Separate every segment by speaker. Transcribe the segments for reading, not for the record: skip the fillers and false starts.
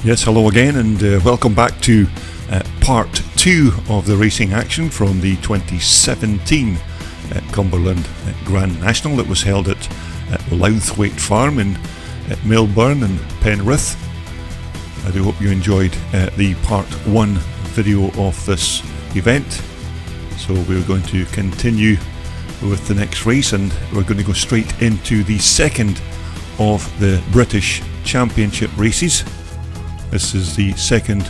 Speaker 1: Yes, hello again, and welcome back to part 2 of the racing action from the 2017 Cumberland Grand National that was held at Lownthwaite Farm in Milburn and Penrith. I do hope you enjoyed the part 1 video of this event. So we're going to continue with the next race, and we're going to go straight into the second of the British Championship races. This is the second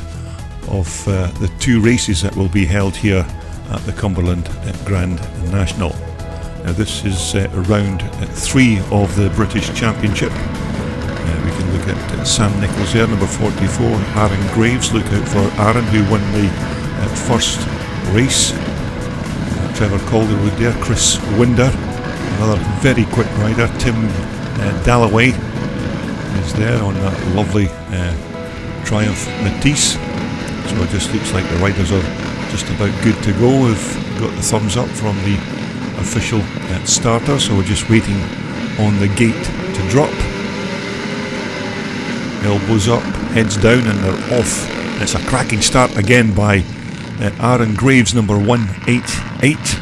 Speaker 1: of the 2 races that will be held here at the Cumberland Grand National. Now this is round 3 of the British Championship. We can look at Sam Nichols there, number 44, Aaron Graves. Look out for Aaron, who won the first race. Trevor Calderwood there, Chris Winder, another very quick rider. Tim Dalloway is there on that lovely Triumph Matisse. So it just looks like the riders are just about good to go. We've got the thumbs up from the official starter, so we're just waiting on the gate to drop. Elbows up, heads down, and they're off. It's a cracking start again by Aaron Graves, number 188.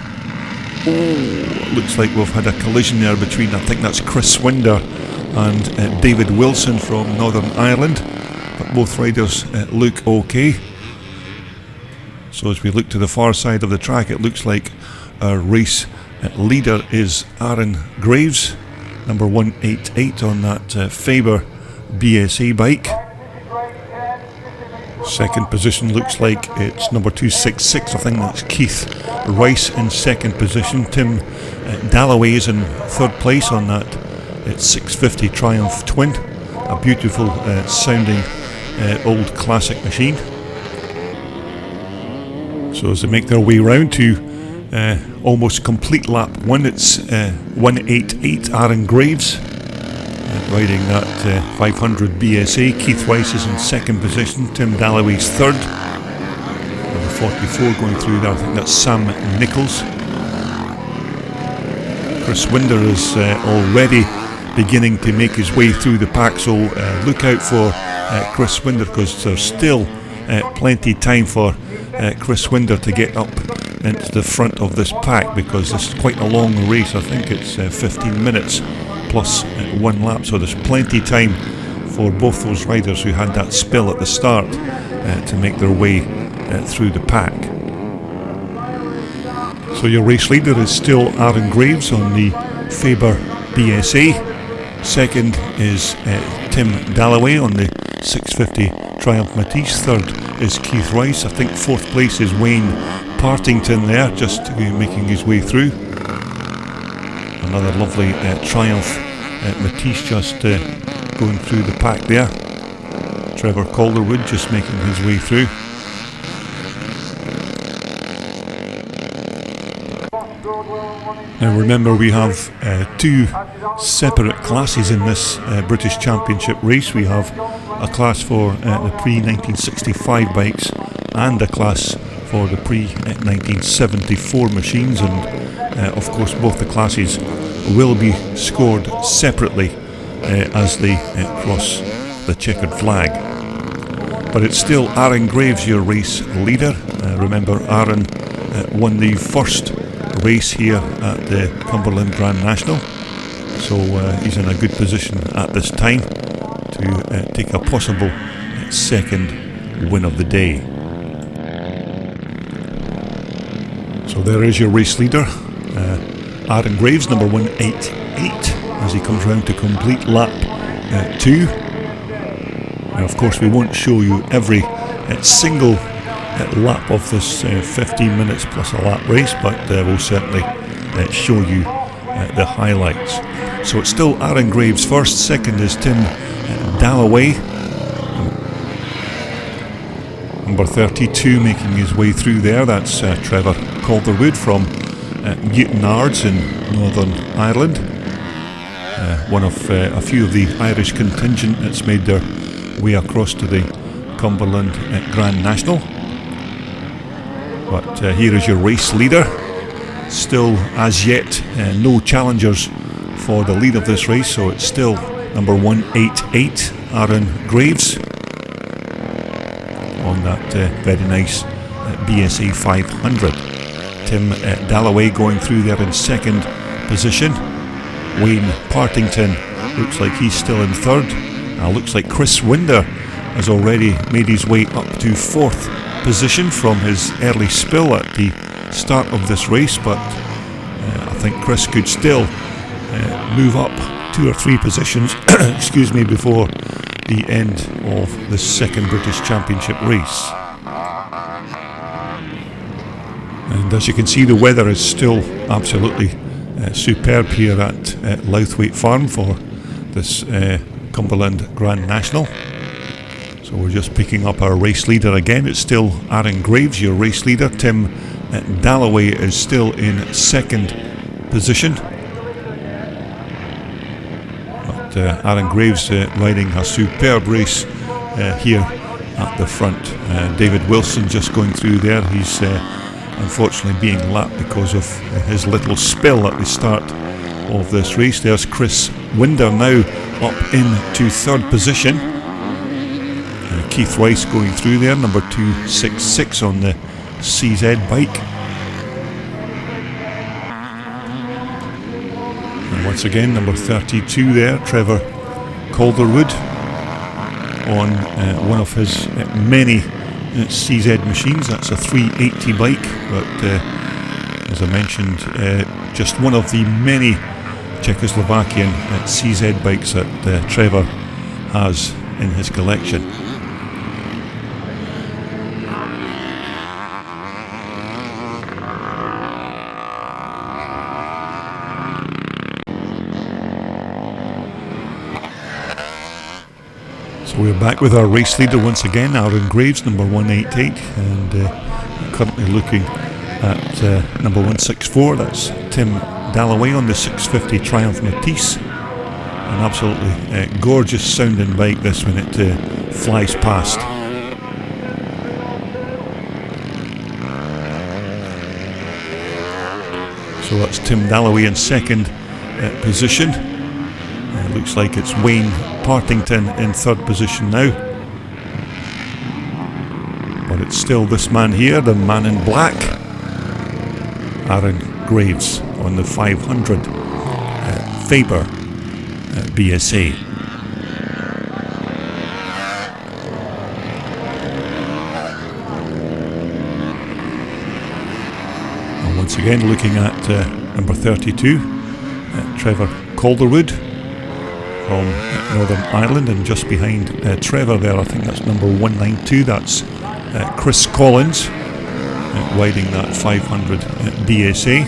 Speaker 1: Oh, looks like we've had a collision there between, I think that's Chris Winder and David Wilson from Northern Ireland. But both riders look okay. So as we look to the far side of the track, it looks like our race leader is Aaron Graves, number 188 on that Faber BSA bike. Second position looks like it's number 266. I think that's Keith Rice in second position. Tim Dalloway is in third place on that. It's 650 Triumph Twin, a beautiful sounding old classic machine. So as they make their way round to almost complete lap 1, it's 188 Aaron Graves riding that 500 BSA. Keith Rice is in second position, Tim Dalloway's third. Number 44 going through there, I think that's Sam Nichols. Chris Winder is already beginning to make his way through the pack, so look out for Chris Winder, because there's still plenty time for Chris Winder to get up into the front of this pack, because this is quite a long race. I think it's 15 minutes plus 1 lap, so there's plenty time for both those riders who had that spill at the start to make their way through the pack. So your race leader is still Aaron Graves on the Faber BSA. Second is Tim Dalloway on the 650 Triumph Matisse. Third is Keith Rice. I think fourth place is Wayne Partington there, just making his way through. Another lovely Triumph Matisse just going through the pack there. Trevor Calderwood just making his way through. Now remember, we have 2 separate classes in this British Championship race. We have a class for the pre-1965 bikes and a class for the pre-1974 machines, and of course both the classes will be scored separately as they cross the checkered flag. But it's still Aaron Graves, your race leader. Remember, Aaron won the first race here at the Cumberland Grand National, so he's in a good position at this time to take a possible second win of the day. So there is your race leader, Aaron Graves, number 188, as he comes round to complete lap 2. Now of course we won't show you every single lap of this 15 minutes plus a lap race, but we'll certainly show you the highlights. So it's still Aaron Graves first, second is Tim Dalloway, number 32 making his way through there, that's Trevor Calderwood from Newtonards in Northern Ireland, one of a few of the Irish contingent that's made their way across to the Cumberland Grand National. But here is your race leader. Still as yet no challengers for the lead of this race, so it's still number 188 Aaron Graves. on that very nice BSA 500. Tim Dalloway going through there in second position. Wayne Partington looks like he's still in third. Looks like Chris Winder has already made his way up to fourth position from his early spill at the start of this race, but I think Chris could still move up 2 or 3 positions excuse me, before the end of the second British Championship race. And as you can see, the weather is still absolutely superb here at Lownthwaite Farm for this Cumberland Grand National. So we're just picking up our race leader again. It's still Aaron Graves, your race leader. Tim Dalloway is still in second position. But Aaron Graves riding a superb race here at the front. David Wilson just going through there. He's unfortunately being lapped because of his little spill at the start of this race. There's Chris Winder now up into third position. Keith Rice going through there, number 266 on the CZ bike. And once again, number 32 there, Trevor Calderwood on one of his many CZ machines. That's a 380 bike, but as I mentioned, just one of the many Czechoslovakian CZ bikes that Trevor has in his collection. So we're back with our race leader once again, Aaron Graves, number 188, and currently looking at number 164. That's Tim Dalloway on the 650 Triumph Matisse. An absolutely gorgeous sounding bike this when it flies past. So that's Tim Dalloway in second position. Looks like it's Wayne Partington in third position now. But it's still this man here, the man in black, Aaron Graves on the 500 Faber BSA. And once again looking at number 32, Trevor Calderwood from Northern Ireland, and just behind Trevor there, I think that's number 192, that's Chris Collins riding that 500 BSA.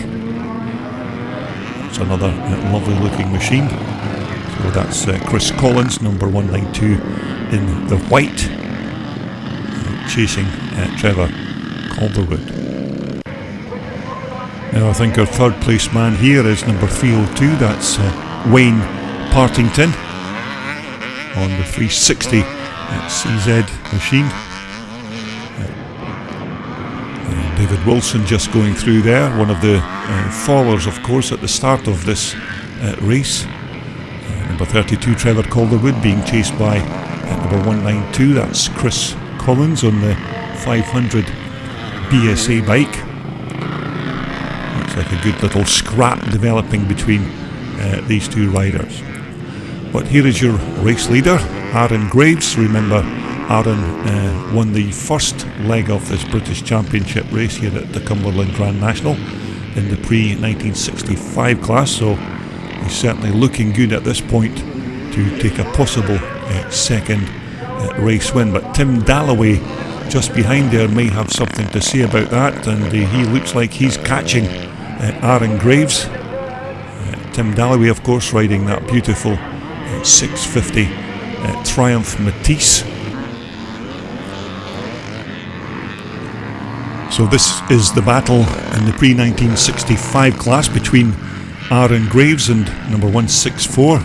Speaker 1: It's another lovely looking machine. So that's Chris Collins, number 192 in the white, chasing Trevor Calderwood. Now I think our third place man here is number 302, that's Wayne Partington on the 360 CZ machine. David Wilson just going through there, one of the followers of course at the start of this race. Number 32 Trevor Calderwood being chased by number 192, that's Chris Collins on the 500 BSA bike. Looks like a good little scrap developing between these two riders. But here is your race leader, Aaron Graves. Remember, Aaron won the first leg of this British Championship race here at the Cumberland Grand National in the pre-1965 class, so he's certainly looking good at this point to take a possible second race win. But Tim Dalloway just behind there may have something to say about that, and he looks like he's catching Aaron Graves. Tim Dalloway, of course, riding that beautiful 650 Triumph Matisse. So this is the battle in the pre-1965 class between Aaron Graves and number 164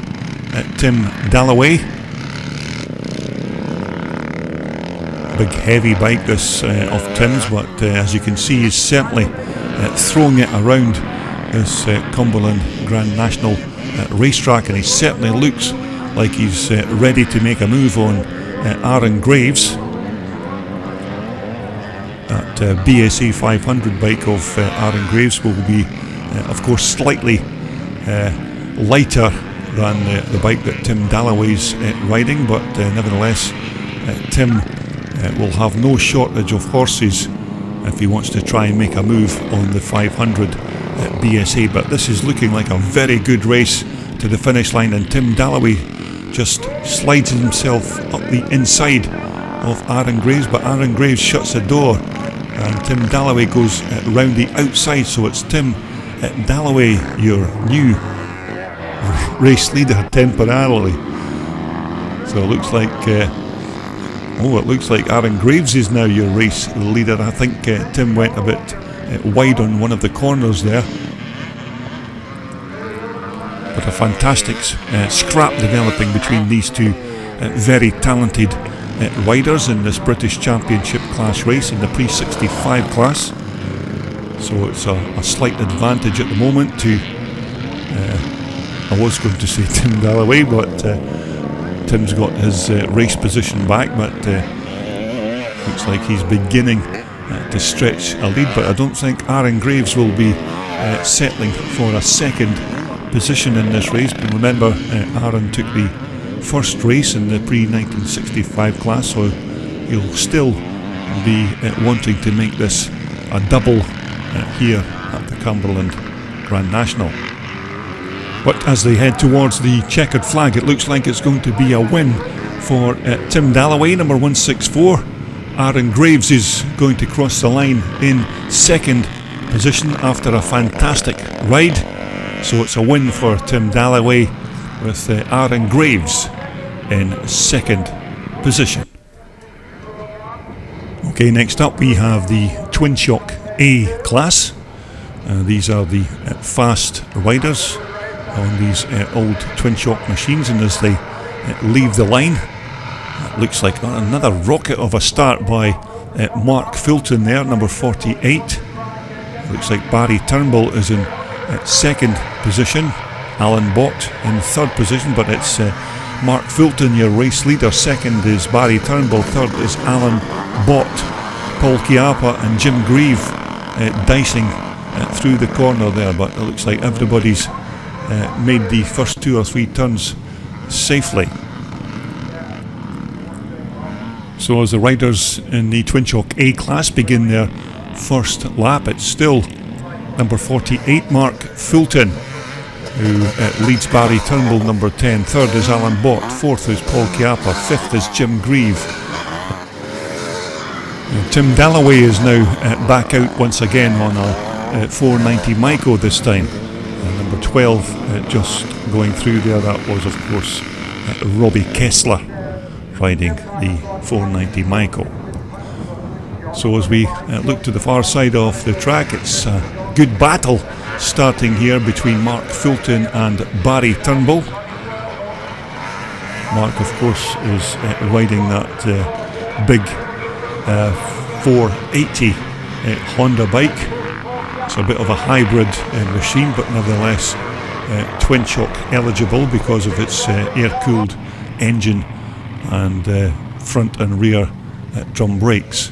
Speaker 1: Tim Dalloway. Big heavy bike this of Tim's, but as you can see he's certainly throwing it around this Cumberland Grand National racetrack, and he certainly looks like he's ready to make a move on Aaron Graves. That BSA 500 bike of Aaron Graves will be, of course, slightly lighter than the bike that Tim Dalloway's riding, but nevertheless, Tim will have no shortage of horses if he wants to try and make a move on the 500 BSA. But this is looking like a very good race to the finish line, and Tim Dalloway just slides himself up the inside of Aaron Graves, but Aaron Graves shuts the door and Tim Dalloway goes round the outside. So it's Tim Dalloway, your new race leader temporarily. So it looks like it looks like Aaron Graves is now your race leader. I think Tim went a bit wide on one of the corners there. But a fantastic scrap developing between these two very talented riders in this British Championship class race in the pre-65 class. So it's a slight advantage at the moment to, I was going to say Tim Dalloway, but Tim's got his race position back, but looks like he's beginning to stretch a lead. But I don't think Aaron Graves will be settling for a second position in this race. But remember, Aaron took the first race in the pre-1965 class, so he'll still be wanting to make this a double here at the Cumberland Grand National. But as they head towards the checkered flag, it looks like it's going to be a win for Tim Dalloway, number 164. Aaron Graves is going to cross the line in second position after a fantastic ride. So it's a win for Tim Dalloway with Aaron Graves in second position. Okay, next up we have the Twin Shock A class. These are the fast riders on these old Twin Shock machines, and as they leave the line, it looks like another rocket of a start by Mark Fulton there, number 48. Looks like Barry Turnbull is in second position, Alan Bott in third position, but it's Mark Fulton, your race leader. Second is Barry Turnbull, third is Alan Bott. Paul Chiappa and Jim Grieve dicing through the corner there, but it looks like everybody's made the first 2 or 3 turns safely. So as the riders in the Twin Shock A class begin their first lap, it's still number 48 Mark Fulton who leads Barry Turnbull, number 10. Third is Alan Bott, fourth is Paul Chiappa, fifth is Jim Grieve. Tim Dalloway is now back out once again on a 490 Micro this time. Number 12 just going through there, that was of course Robbie Kessler riding the 490 Micro. So as we look to the far side of the track, it's a good battle starting here between Mark Fulton and Barry Turnbull. Mark of course is riding that big 480 Honda bike. It's a bit of a hybrid machine, but nevertheless twin shock eligible because of its air-cooled engine and front and rear drum brakes.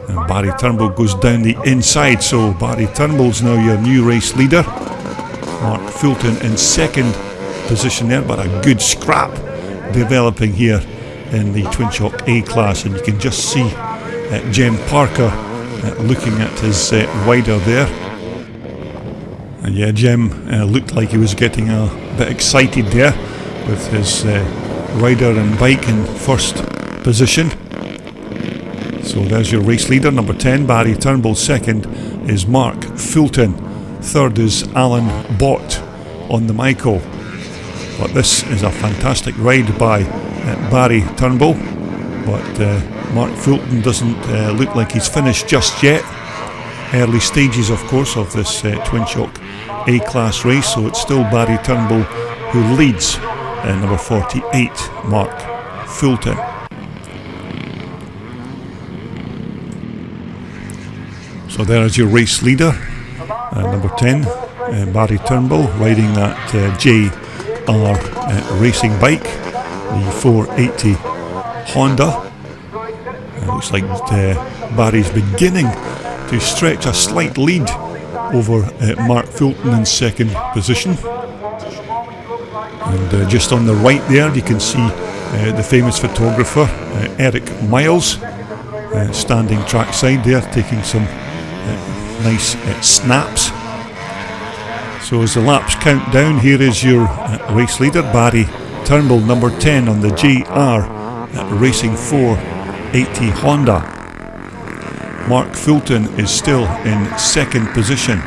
Speaker 1: And Barry Turnbull goes down the inside, so Barry Turnbull's now your new race leader. Mark Fulton in second position there, but a good scrap developing here in the Twin Shock A class, and you can just see Jem Parker looking at his rider there. And yeah, Jem looked like he was getting a bit excited there with his rider and bike in first position. So there's your race leader, number 10 Barry Turnbull. Second is Mark Fulton. Third is Alan Bott on the Micro. But this is a fantastic ride by Barry Turnbull, but Mark Fulton doesn't look like he's finished just yet. Early stages of course of this Twin Shock A class race, so it's still Barry Turnbull who leads number 48 Mark Fulton. So there is your race leader, number 10 Barry Turnbull, riding that JR racing bike, the 480 Honda. Looks like Barry's beginning to stretch a slight lead over Mark Fulton in second position. And just on the right there you can see the famous photographer Eric Miles standing trackside there taking some nice snaps. So as the laps count down, here is your race leader, Barry Turnbull, number 10 on the JR Racing 480 Honda. Mark Fulton is still in second position,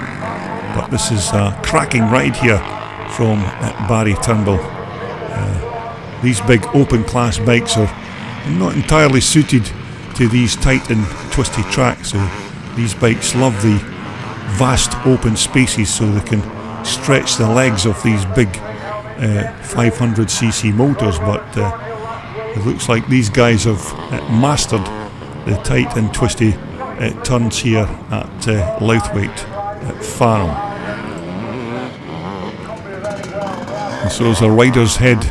Speaker 1: but this is a cracking ride here from Barry Turnbull. These big open class bikes are not entirely suited to these tight and twisty tracks, so these bikes love the vast open spaces so they can stretch the legs of these big 500cc motors, but it looks like these guys have mastered the tight and twisty turns here at Lownthwaite Farm. And so as the riders head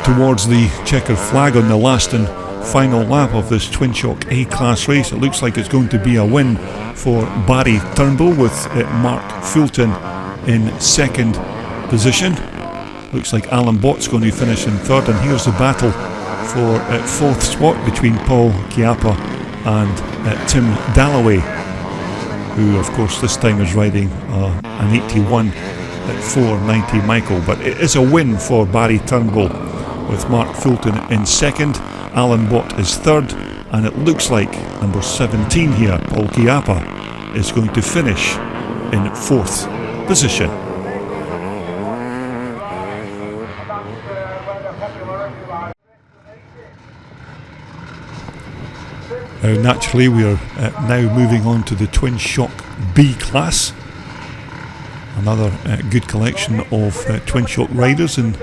Speaker 1: towards the checkered flag on the last and final lap of this twin shock A-class race, it looks like it's going to be a win for Barry Turnbull with Mark Fulton in second position. Looks like Alan Bott's going to finish in third, and here's the battle for fourth spot between Paul Chiappa and Tim Dalloway, who of course this time is riding an 81 at 490 Michael. But it is a win for Barry Turnbull with Mark Fulton in second, Alan Bott is third, and it looks like number 17 here, Paul Chiappa, is going to finish in fourth position. Now naturally we are now moving on to the twin shock B class. Another good collection of twin shock riders in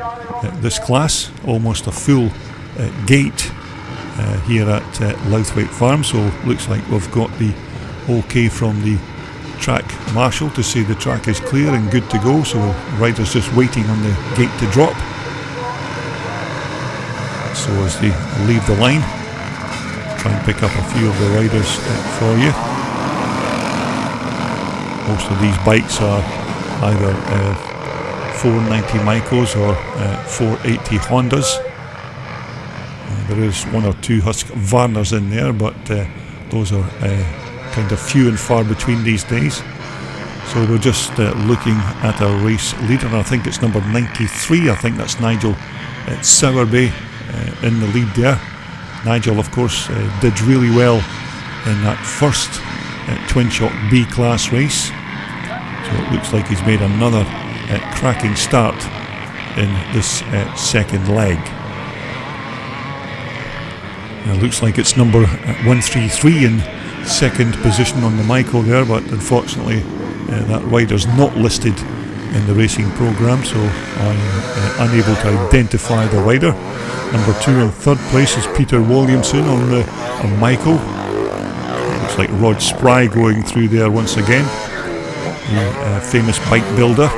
Speaker 1: this class, almost a full gate here at Lownthwaite Farm, so looks like we've got the OK from the track marshal to say the track is clear and good to go, so riders just waiting on the gate to drop. So as they leave the line, try and pick up a few of the riders for you. Most of these bikes are either 490 Micos or 480 Hondas. There is one or two Husqvarnas in there, but those are kind of few and far between these days. So we're just looking at our race leader, and I think it's number 93, I think that's Nigel Sowerby in the lead there. Nigel of course did really well in that first twin shock B class race, so it looks like he's made another cracking start in this second leg. It looks like it's number 133 in second position on the Michael there, but unfortunately that rider's not listed in the racing programme, so I'm unable to identify the rider. Number 2 in third place is Peter Williamson on Michael. Looks like Rod Spry going through there once again, the famous bike builder.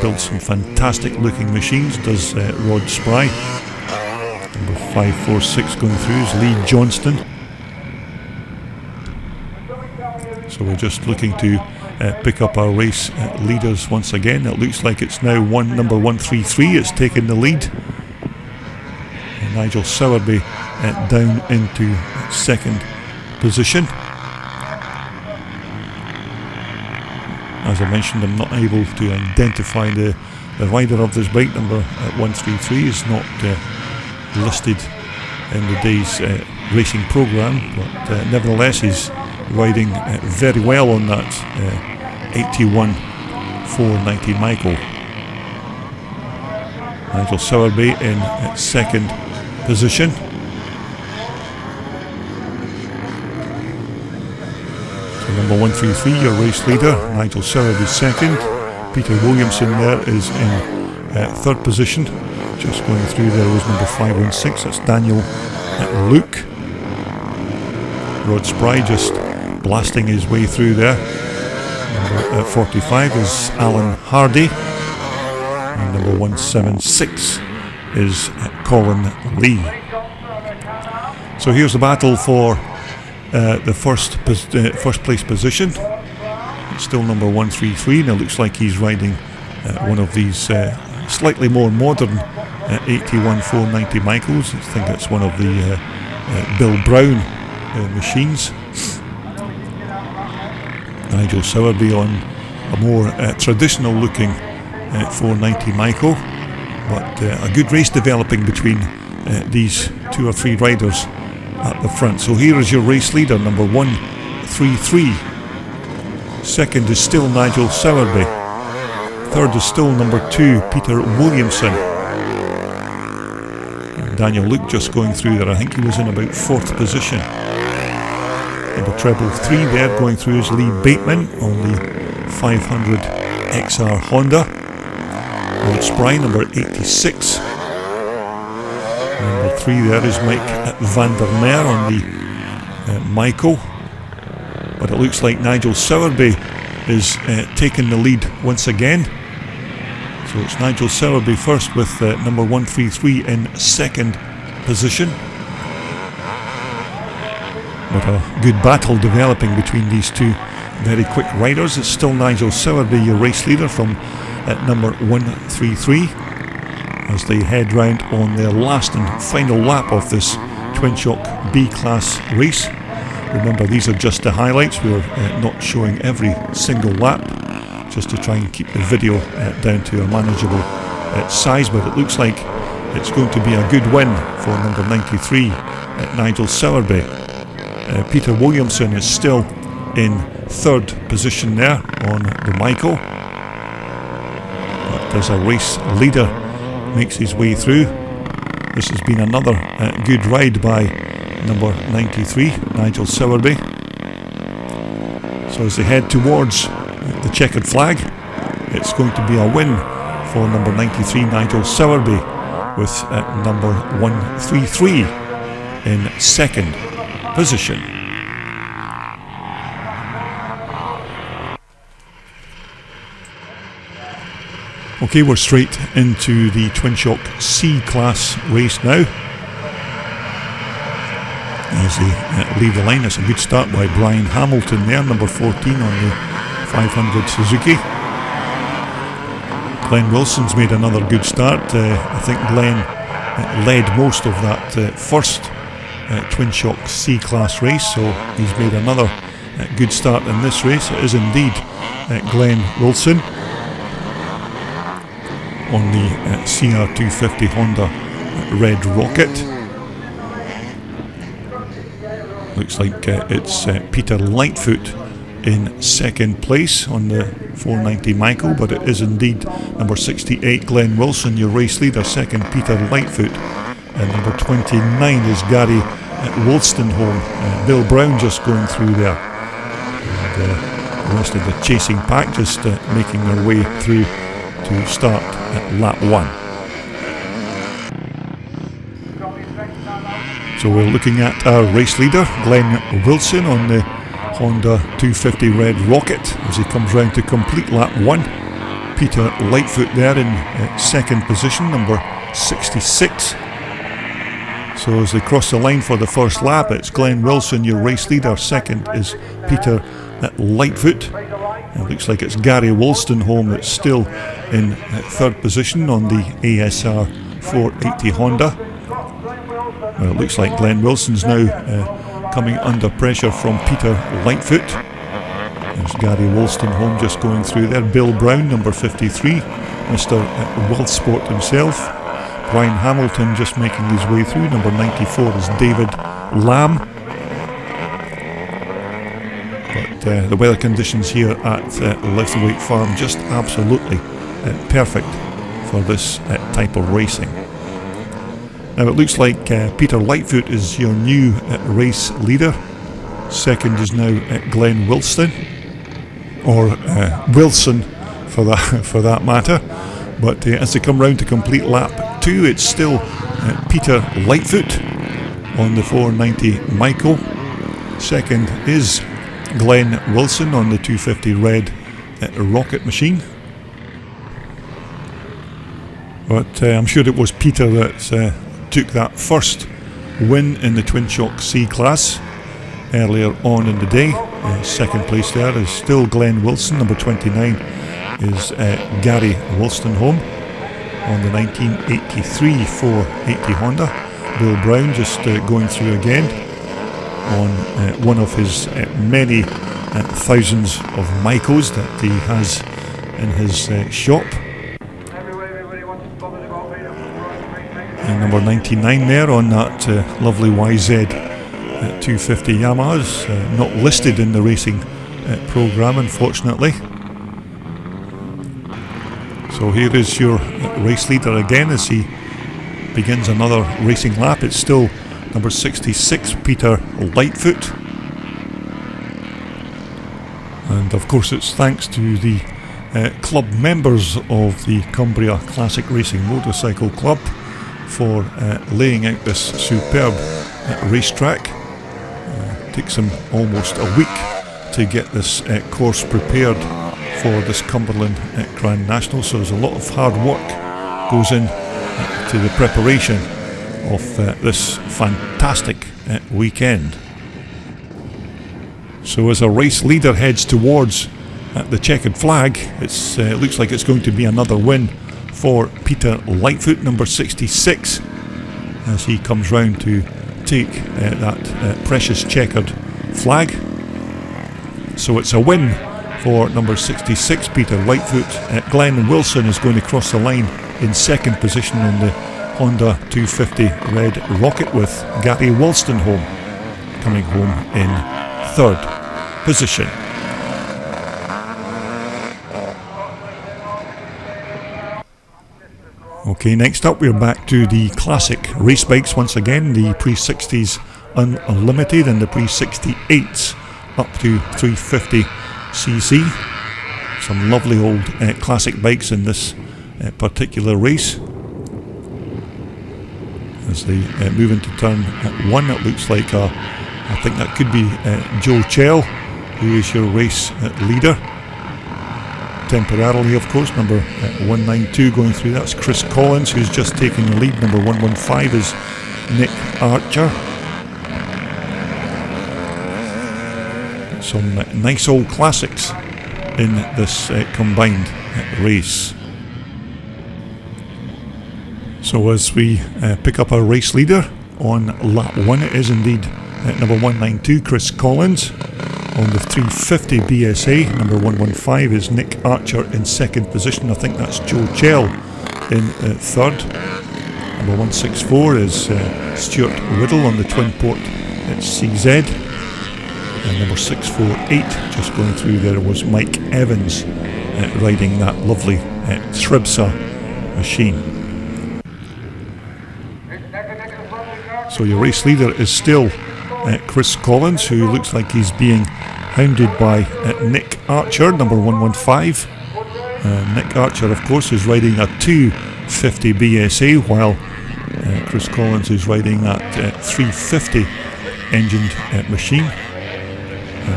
Speaker 1: Builds some fantastic looking machines, does Rod Spry. Number 546 going through is Lee Johnston. So we're just looking to pick up our race leaders once again. It looks like it's now number 133 it's taken the lead. And Nigel Sowerby down into second position. As I mentioned, I'm not able to identify the rider of this bike. Number 133 is not listed in the day's racing programme, but nevertheless he's riding very well on that 81 490 Michael. Nigel Sowerby in second position. So number 133, your race leader, Nigel Sowerby second. Peter Williamson there is in third position. Just going through there was number 516, that's Daniel Luke. Rod Spry just blasting his way through there. Number 45 is Alan Hardy, and number 176 is Colin Lee. So here's the battle for the first place position. It's still number 133, and it looks like he's riding one of these slightly more modern 81 490 Michaels. I think it's one of the Bill Brown machines. Nigel Sowerby on a more traditional looking 490 Michael, but a good race developing between these 2 or 3 riders at the front. So here is your race leader, number 133. Second is still Nigel Sowerby. Third is still number 2, Peter Williamson. Daniel Luke just going through there. I think he was in about 4th position. Number treble 3 there going through is Lee Bateman on the 500 XR Honda. Old Spry, number 86. Number 3 there is Mike van der Meer on the Michael. But it looks like Nigel Sowerby is taking the lead once again. So it's Nigel Sowerby first with number 133 in 2nd position. But a good battle developing between these 2 very quick riders. It's still Nigel Sowerby, your race leader, from number 133, as they head round on their last and final lap of this Twin Shock B class race. Remember, these are just the highlights. We're not showing every single lap, just to try and keep the video down to a manageable size. But it looks like it's going to be a good win for number 93, Nigel Sowerby. Peter Williamson is still in 3rd position there on the Michael. But as a race leader makes his way through, this has been another good ride by number 93, Nigel Sowerby. So as they head towards the checkered flag, it's going to be a win for number 93, Nigel Sowerby, with number 133 in 2nd position. Okay, we're straight into the Twin Shock C class race now. As they leave the line, it's a good start by Brian Hamilton there, number 14 on the 500 Suzuki. Glenn Wilson's made another good start. I think Glenn led most of that first Twin Shock C class race, so he's made another good start in this race. It is indeed Glenn Wilson on the CR250 Honda Red Rocket. Looks like it's Peter Lightfoot in 2nd place on the 490 Michael, but it is indeed number 68 Glenn Wilson, your race leader. 2nd Peter Lightfoot, and number 29 is Gary Wolstenholme. Bill Brown just going through there, and the rest of the chasing pack just making their way through to start at lap 1. So we're looking at our race leader, Glenn Wilson, on the Honda 250 Red Rocket as he comes round to complete lap 1. Peter Lightfoot there in 2nd position, number 66. So as they cross the line for the first lap, it's Glenn Wilson, your race leader. 2nd is Peter Lightfoot. It looks like it's Gary Wolstenholme that's still in 3rd position on the ASR 480 Honda. Well, it looks like Glenn Wilson's now coming under pressure from Peter Lightfoot. There's Gary Wolstenholme just going through there. Bill Brown, number 53, Mr. Worldsport himself. Brian Hamilton just making his way through. Number 94 is David Lamb. But the weather conditions here at Lownthwaite Farm just absolutely perfect for this type of racing. Now it looks like Peter Lightfoot is your new race leader. 2nd is now Glenn Wilson, or Wilson for that matter. But as they come round to complete lap 2, it's still Peter Lightfoot on the 490 Michael. 2nd is Glenn Wilson on the 250 Red Rocket machine. But I'm sure it was Peter that took that first win in the Twin Shock C class. earlier on in the day. Second place there is still Glenn Wilson. Number 29 is Gary Wolstenholme on the 1983 480 Honda. Bill Brown just going through again on one of his many thousands of Micos that he has in his shop. And number 99 there on that lovely YZ 250 Yamahas, not listed in the racing programme, unfortunately. So here is your race leader again as he begins another racing lap. It's still number 66, Peter Lightfoot. And of course it's thanks to the club members of the Cumbria Classic Racing Motorcycle Club for laying out this superb racetrack. Takes them almost a week to get this course prepared for this Cumberland Grand National, so there's a lot of hard work goes in to the preparation of this fantastic weekend. So as a race leader heads towards the checkered flag, it looks like it's going to be another win for Peter Lightfoot, number 66, as he comes round to take that precious checkered flag. So it's a win for number 66, Peter Lightfoot. Glenn Wilson is going to cross the line in second position on the Honda 250 Red Rocket, with Gary Wolstenholme coming home in third position. Okay, next up we're back to the classic race bikes once again, the Pre-60s Unlimited and the Pre-68s up to 350cc. Some lovely old classic bikes in this particular race. As they move into turn 1, it looks like I think that could be Joe Chell, who is your race leader. Temporarily, of course, number 192 going through. That's Chris Collins, who's just taking the lead. Number 115 is Nick Archer. Some nice old classics in this combined race. So as we pick up our race leader on lap 1, it is indeed number 192 Chris Collins. On the 350 BSA, number 115 is Nick Archer in second position. I think that's Joe Chell in third. Number 164 is Stuart Riddle on the twin port at CZ. And number 648, just going through there, was Mike Evans riding that lovely Tribsa machine. So your race leader is still Chris Collins, who looks like he's being hounded by Nick Archer, number 115. Nick Archer, of course, is riding a 250 BSA, while Chris Collins is riding that 350 engined machine.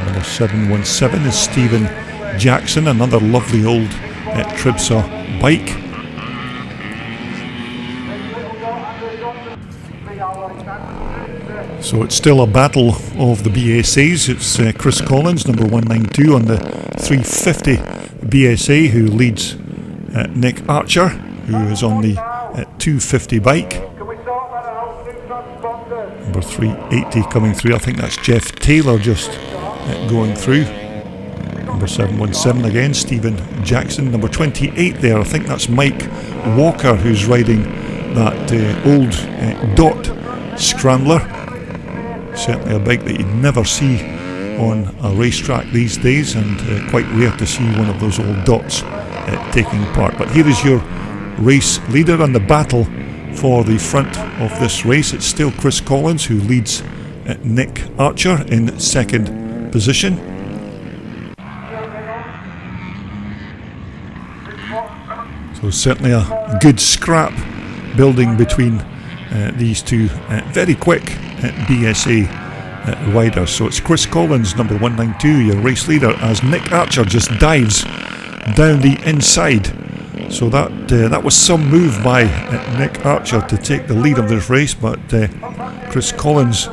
Speaker 1: Number 717 is Stephen Jackson, another lovely old Tribsa bike. So it's still a battle of the BSAs. It's Chris Collins, number 192 on the 350 BSA, who leads Nick Archer, who is on the 250 bike. Number 380 coming through, I think that's Jeff Taylor just going through. Number 717 again, Stephen Jackson. Number 28 there, I think that's Mike Walker, who's riding that old Dot Scrambler. Certainly a bike that you'd never see on a racetrack these days, and quite rare to see one of those old Dots taking part. But here is your race leader, and the battle for the front of this race. It's still Chris Collins, who leads Nick Archer in second position. So certainly a good scrap building between these two very quick BSA riders. So it's Chris Collins, number 192, your race leader, as Nick Archer just dives down the inside. So that was some move by Nick Archer to take the lead of this race, but Chris Collins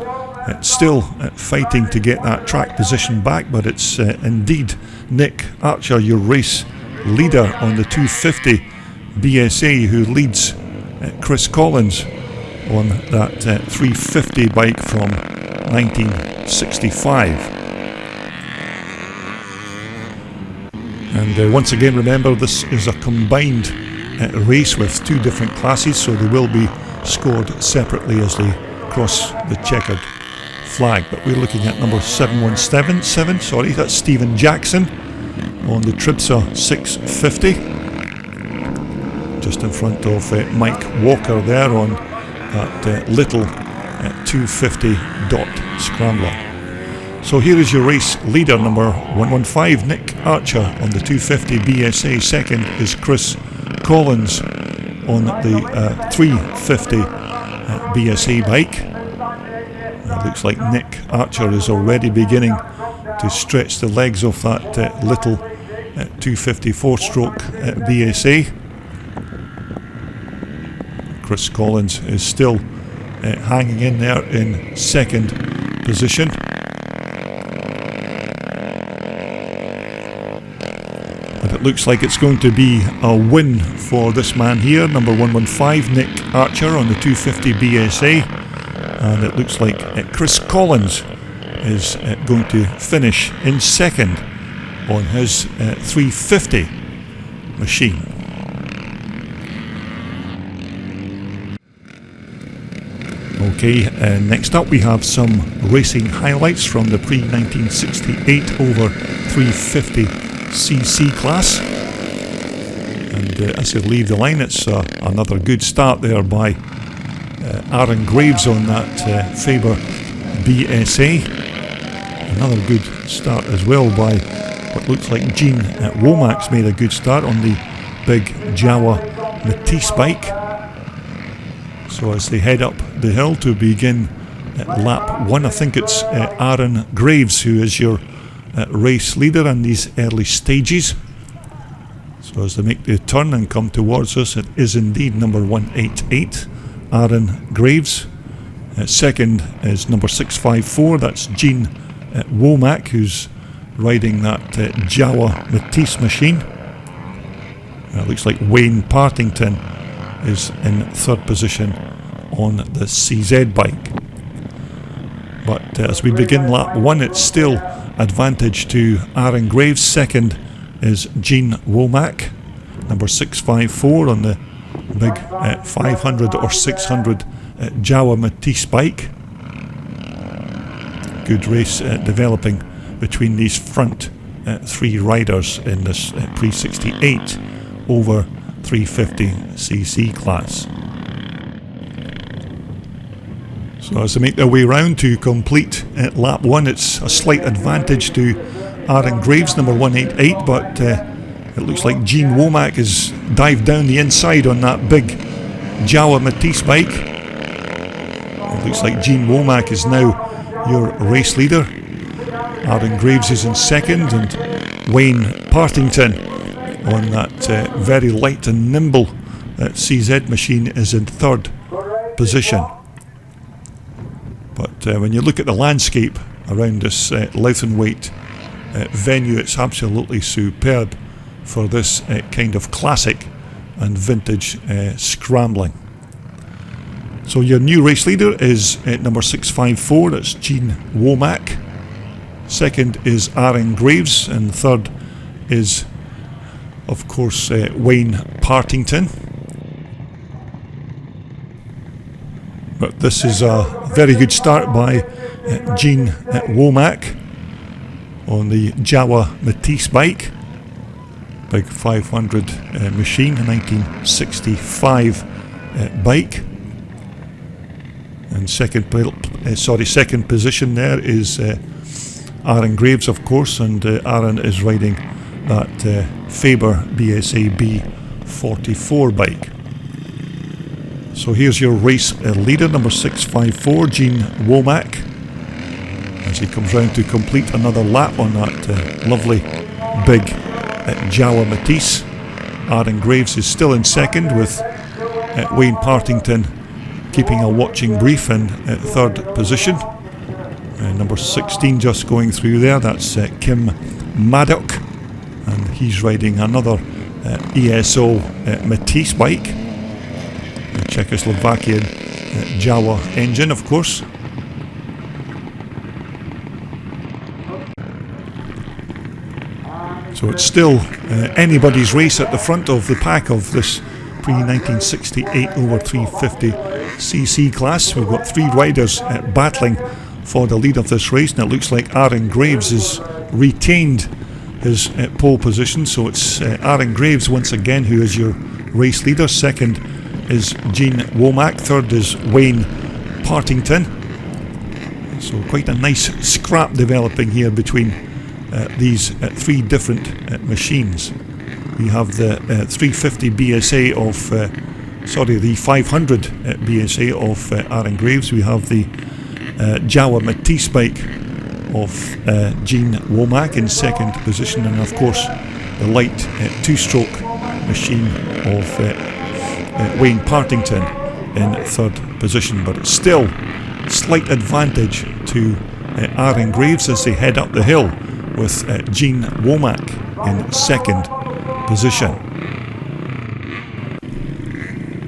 Speaker 1: still fighting to get that track position back, but it's indeed Nick Archer, your race leader on the 250 BSA, who leads Chris Collins on that 350 bike from 1965. And once again, remember, this is a combined race with two different classes, so they will be scored separately as they cross the checkered flag. But we're looking at number 717, that's Stephen Jackson on the Tripsa 650, just in front of Mike Walker there on that little 250 dot scrambler. So here is your race leader, number 115, Nick Archer on the 250 BSA. Second is Chris Collins on the 350 BSA bike. It looks like Nick Archer is already beginning to stretch the legs of that little 250 4-stroke BSA. Chris Collins is still hanging in there in second position. But it looks like it's going to be a win for this man here, number 115, Nick Archer on the 250 BSA. And it looks like Chris Collins is going to finish in second on his 350 machine. Okay, next up we have some racing highlights from the pre-1968 over 350cc class. And as they leave the line, it's another good start there by Aaron Graves on that Faber BSA. Another good start as well by what looks like Gene Womack's made a good start on the big Jawa Matisse bike. So as they head up the hill to begin lap 1, I think it's Aaron Graves who is your race leader in these early stages. So as they make the turn and come towards us, it is indeed number 188, Aaron Graves. Second is number 654, that's Gene Womack, who's riding that Jawa Matisse machine. Looks like Wayne Partington is in third position on the CZ bike. But as we begin lap 1, it's still advantage to Aaron Graves. Second is Gene Womack, number 654 on the big 500 or 600 Jawa Matisse bike. Good race developing between these front three riders in this pre-68 over 350cc class. So as they make their way round to complete lap 1, it's a slight advantage to Aaron Graves, number 188, but it looks like Gene Womack has dived down the inside on that big Jawa Matisse bike. It looks like Gene Womack is now your race leader. Aaron Graves is in second, and Wayne Partington on that very light and nimble CZ machine is in third position. But when you look at the landscape around this Lownthwaite venue, it's absolutely superb for this kind of classic and vintage scrambling. So your new race leader is number 654, that's Gene Womack. Second is Aaron Graves, and third is, of course, Wayne Partington. But this is a very good start by Gene Womack on the Jawa Matisse bike, big 500 machine, a 1965 bike. And second position there is Aaron Graves, of course, and Aaron is riding that Faber BSA B44 bike. So here's your race leader, number 654, Gene Womack, as he comes round to complete another lap on that lovely big Jawa Matisse. Aaron Graves is still in second, with Wayne Partington keeping a watching brief in third position. Number 16 just going through there, that's Kim Maddock, and he's riding another ESO Matisse bike, a Czechoslovakian Jawa engine, of course. So it's still anybody's race at the front of the pack of this pre-1968 over 350cc class. We've got three riders battling for the lead of this race, and it looks like Aaron Graves has retained his pole position. So it's Aaron Graves once again who is your race leader. Second is Gene Womack. Third is Wayne Partington. So quite a nice scrap developing here between these three different machines. We have the 350 BSA of, the 500 BSA of Aaron Graves. We have the Jawa Matisse bike of Gene Womack in second position, and of course the light two-stroke machine of Wayne Partington in third position. But it's still slight advantage to Aaron Graves as they head up the hill, with Gene Womack in second position.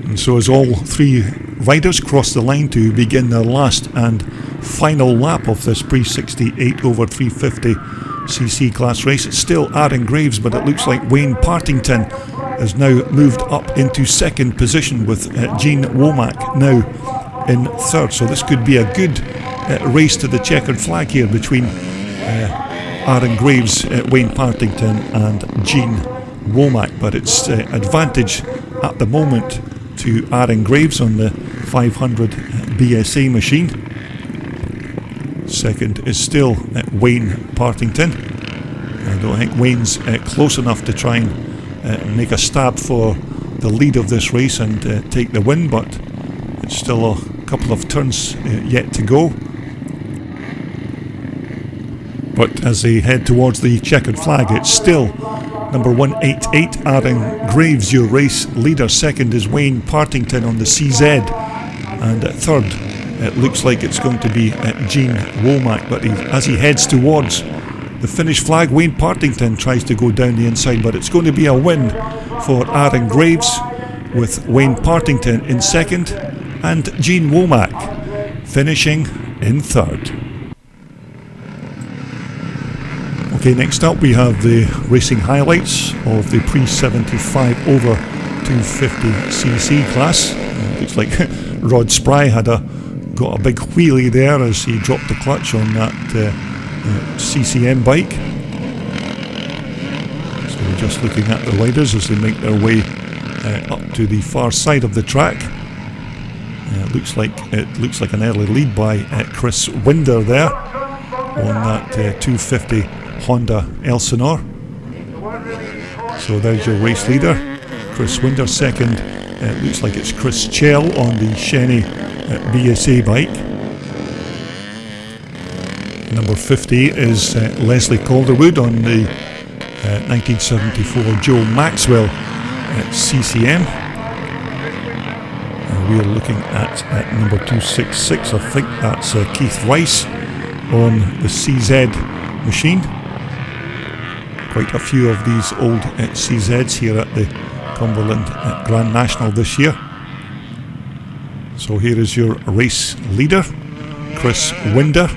Speaker 1: And so as all three riders cross the line to begin their last and final lap of this pre-68 over 350cc class race, it's still Aaron Graves, but it looks like Wayne Partington has now moved up into second position, with Gene Womack now in third. So this could be a good race to the checkered flag here between Aaron Graves, Wayne Partington and Gene Womack, but it's advantage at the moment to Aaron Graves on the 500 BSA machine. Second is still Wayne Partington. I don't think Wayne's close enough to try and make a stab for the lead of this race and take the win, but it's still a couple of turns yet to go. But as they head towards the checkered flag, it's still number 188 Aaron Graves, your race leader. Second is Wayne Partington on the CZ, and third it looks like it's going to be Gene Womack. But as he heads towards the finish flag, Wayne Partington tries to go down the inside, but it's going to be a win for Aaron Graves, with Wayne Partington in second and Gene Womack finishing in third. Okay, next up we have the racing highlights of the pre-75 over 250cc class. Looks like Rod Spry got a big wheelie there as he dropped the clutch on that CCM bike. So we're just looking at the riders as they make their way up to the far side of the track. It looks like an early lead by Chris Winder there on that 250 Honda Elsinore. So there's your race leader, Chris Winder. Second, looks like it's Chris Chell on the Shenny BSA bike. Number 50 is Leslie Calderwood on the 1974 Joe Maxwell CCM. We are looking at number 266, I think that's Keith Rice on the CZ machine. Quite a few of these old CZs here at the Cumberland Grand National this year. So here is your race leader, Chris Winder,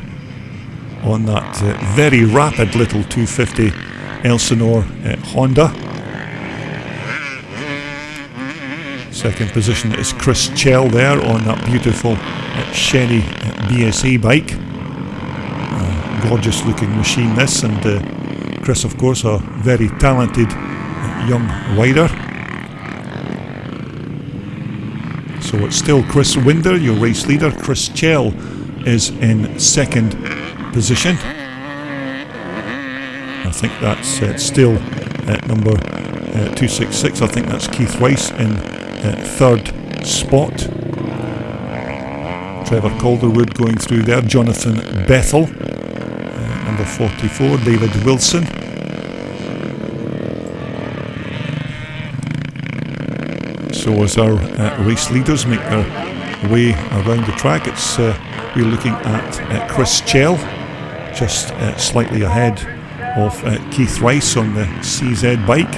Speaker 1: on that very rapid little 250 Elsinore Honda. Second position is Chris Chell there on that beautiful Shenny BSA bike. Gorgeous looking machine this, and Chris, of course, a very talented young rider. So it's still Chris Winder, your race leader. Chris Chell is in second position. I think that's still number 266. I think that's Keith Rice in third spot. Trevor Calderwood going through there. Jonathan Bethel, number 44. David Wilson. So as our race leaders make their way around the track. It's we're looking at Chris Chell, just slightly ahead of Keith Rice on the CZ bike.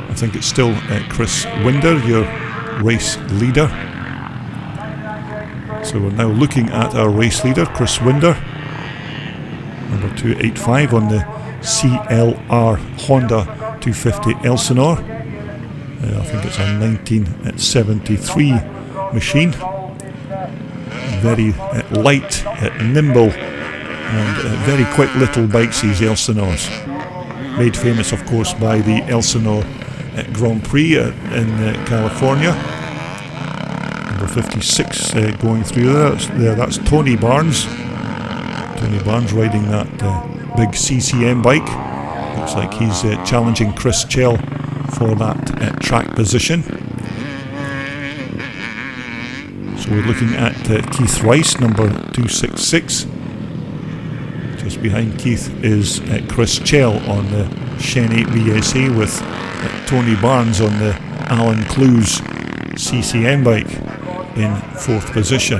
Speaker 1: I think it's still Chris Winder, your race leader. So we're now looking at our race leader, Chris Winder, number 285 on the CLR Honda 250 Elsinore. I think it's a 1973 machine. Very light, nimble, and very quick little bikes, these Elsinores. Made famous, of course, by the Elsinore Grand Prix in California. Number 56 going through there. That's Tony Barnes. Tony Barnes riding that big CCM bike. Looks like he's challenging Chris Chell for that track position. So we're looking at Keith Rice, number 266. Just behind Keith is Chris Chell on the Shen 8 BSA with Tony Barnes on the Alan Clues CCM bike in 4th position.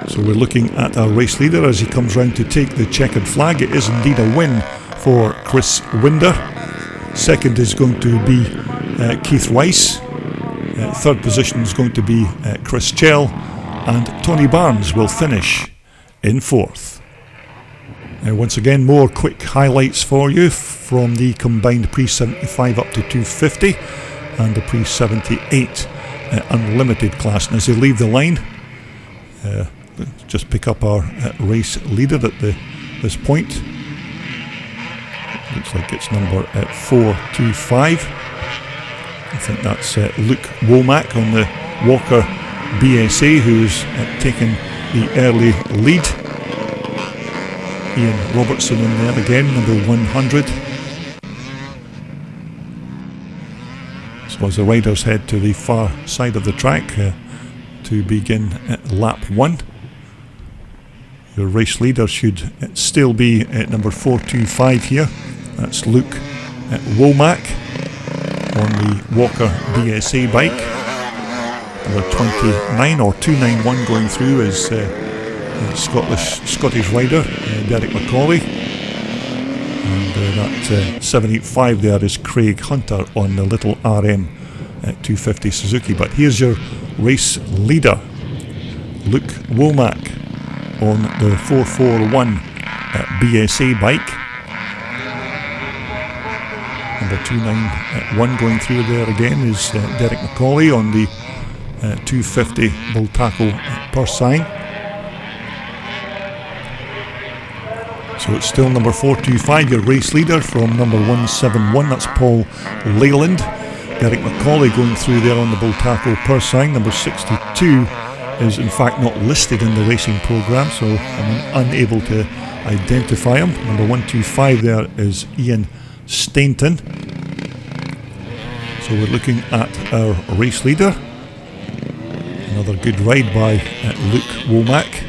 Speaker 1: So we're looking at our race leader as he comes round to take the checkered flag. It is indeed a win for Chris Winder. Second is going to be Keith Rice. Third position is going to be Chris Chell, and Tony Barnes will finish in 4th. Once again, more quick highlights for you from the combined pre-75 up to 250 and the pre-78 unlimited class. And as they leave the line, just pick up our race leader at this point. Looks like it's number 425. I think that's Luke Womack on the Walker BSA, who's taken the early lead. Ian Robertson in there again, number 100. So as the riders head to the far side of the track to begin lap 1, your race leader should still be at number 425 here. That's Luke Womack on the Walker BSA bike. Number 29 or 291 going through is Scottish rider Derek McCauley, and that 785 there is Craig Hunter on the little RM 250 Suzuki. But here's your race leader, Luke Womack on the 441 BSA bike. Number 291 going through there again is Derek McCauley on the 250 Bultaco Pursign. So it's still number 425, your race leader, from number 171, that's Paul Leyland. Derek McCauley going through there on the Bultaco Pursign. Number 62 is in fact not listed in the racing programme, so I'm unable to identify him. Number 125 there is Ian Stainton. So we're looking at our race leader. Another good ride by Luke Womack.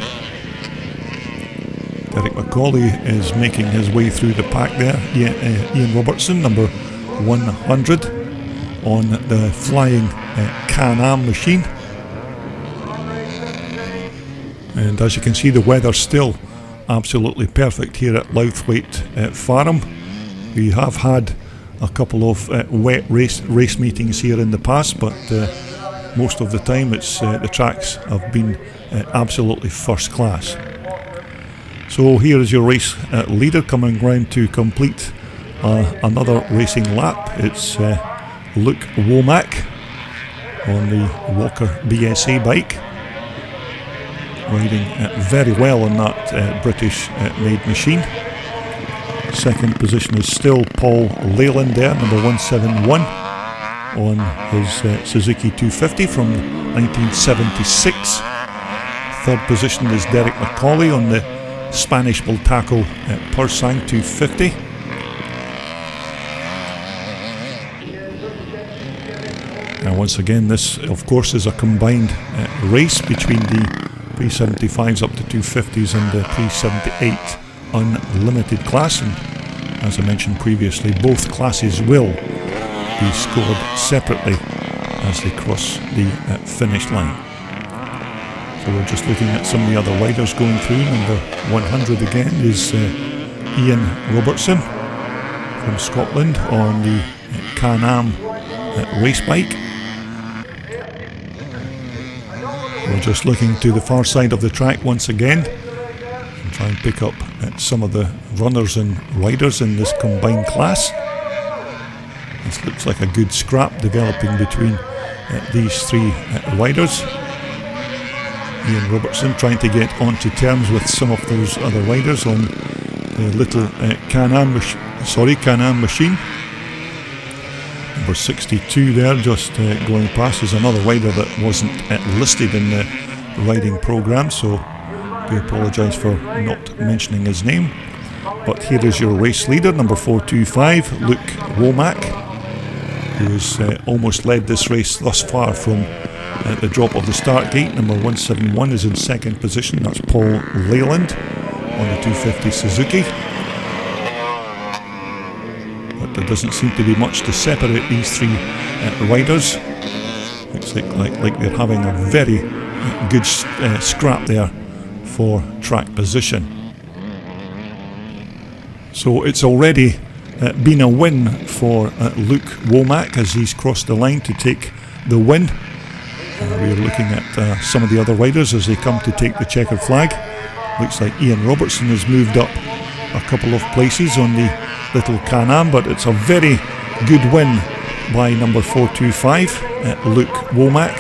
Speaker 1: Derek McCauley is making his way through the pack there. Ian Robertson, number 100 on the flying Can-Am machine. And as you can see, the weather's still absolutely perfect here at Lownthwaite Farm. We have had a couple of wet race meetings here in the past, but most of the time it's the tracks have been absolutely first class. So here is your race leader coming round to complete another racing lap. It's Luke Womack on the Walker BSA bike, riding very well on that British made machine. Second position is still Paul Leyland there, number 171 on his Suzuki 250 from 1976. Third position is Derek McCauley on the Spanish Bultaco Pursign 250. Now once again, this of course is a combined race between the pre-75s up to 250s and the pre-78 unlimited class, and as I mentioned previously, both classes will be scored separately as they cross the finish line. So we're just looking at some of the other riders going through. Number 100 again is Ian Robertson from Scotland on the Can-Am race bike. We're just looking to the far side of the track once again and try and pick up some of the runners and riders in this combined class. This looks like a good scrap developing between these three riders. Ian Robertson trying to get onto terms with some of those other riders on the little Can-Am machine. Number 62 there, just going past, is another rider that wasn't listed in the riding programme, so I apologise for not mentioning his name. But here is your race leader, number 425, Luke Womack, who has almost led this race thus far from the drop of the start gate. Number 171 is in second position, that's Paul Leyland on the 250 Suzuki. But there doesn't seem to be much to separate these three riders. Looks like they're having a very good scrap there for track position. So it's already been a win for Luke Womack as he's crossed the line to take the win. We're looking at some of the other riders as they come to take the checkered flag. Looks like Ian Robertson has moved up a couple of places on the little Can-Am, but it's a very good win by number 425, Luke Womack,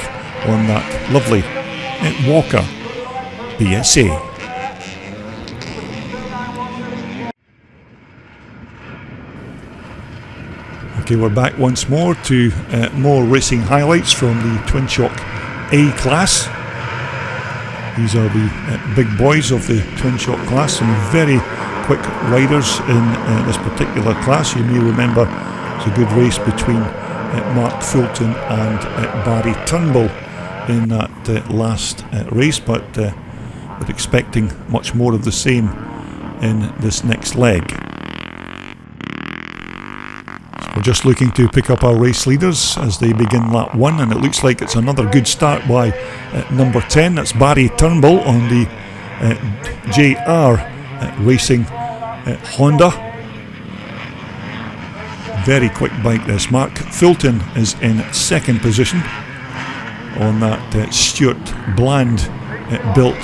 Speaker 1: on that lovely Walker BSA. Okay, we're back once more to more racing highlights from the Twin Shock A class. These are the big boys of the Twin Shock class, some very quick riders in this particular class. You may remember it's a good race between Mark Fulton and Barry Turnbull in that last race, but we're expecting much more of the same in this next leg. So we're just looking to pick up our race leaders as they begin lap 1, and it looks like it's another good start by number 10. That's Barry Turnbull on the JR Racing Honda. Very quick bike this. Mark Fulton is in second position on that Stuart Bland built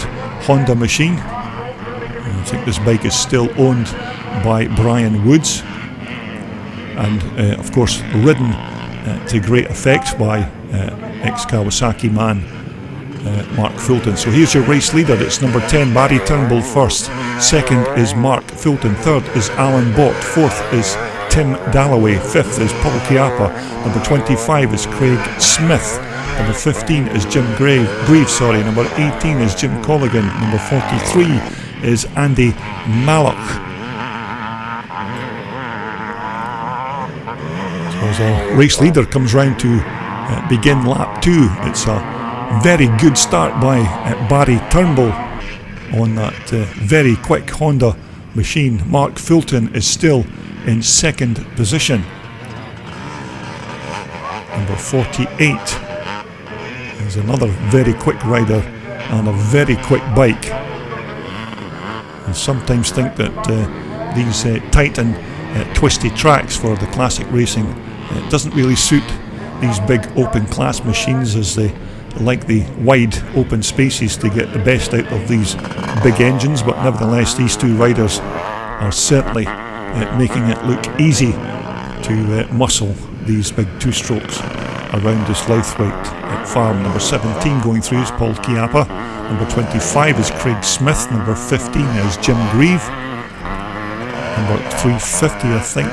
Speaker 1: Honda machine. I think this bike is still owned by Brian Woods, and of course ridden to great effect by ex-Kawasaki man Mark Fulton. So here's your race leader. It's number 10 Barry Turnbull first, second is Mark Fulton, third is Alan Bott, fourth is Tim Dalloway, fifth is Paul Chiappa, number 25 is Craig Smith, number 15 is Jim Greaves, number 18 is Jim Colligan, number 43 is Andy Malloch. So as a race leader comes round to begin lap 2, it's a very good start by Barry Turnbull on that very quick Honda machine. Mark Fulton is still in second position. Number 48 is another very quick rider and a very quick bike. I sometimes think that these tight and twisty tracks for the classic racing doesn't really suit these big open class machines, as they like the wide open spaces to get the best out of these big engines. But nevertheless, these two riders are certainly making it look easy to muscle these big two-strokes around this Lownthwaite Farm. Number 17 going through is Paul Chiappa, number 25 is Craig Smith, number 15 is Jim Grieve, number 350 I think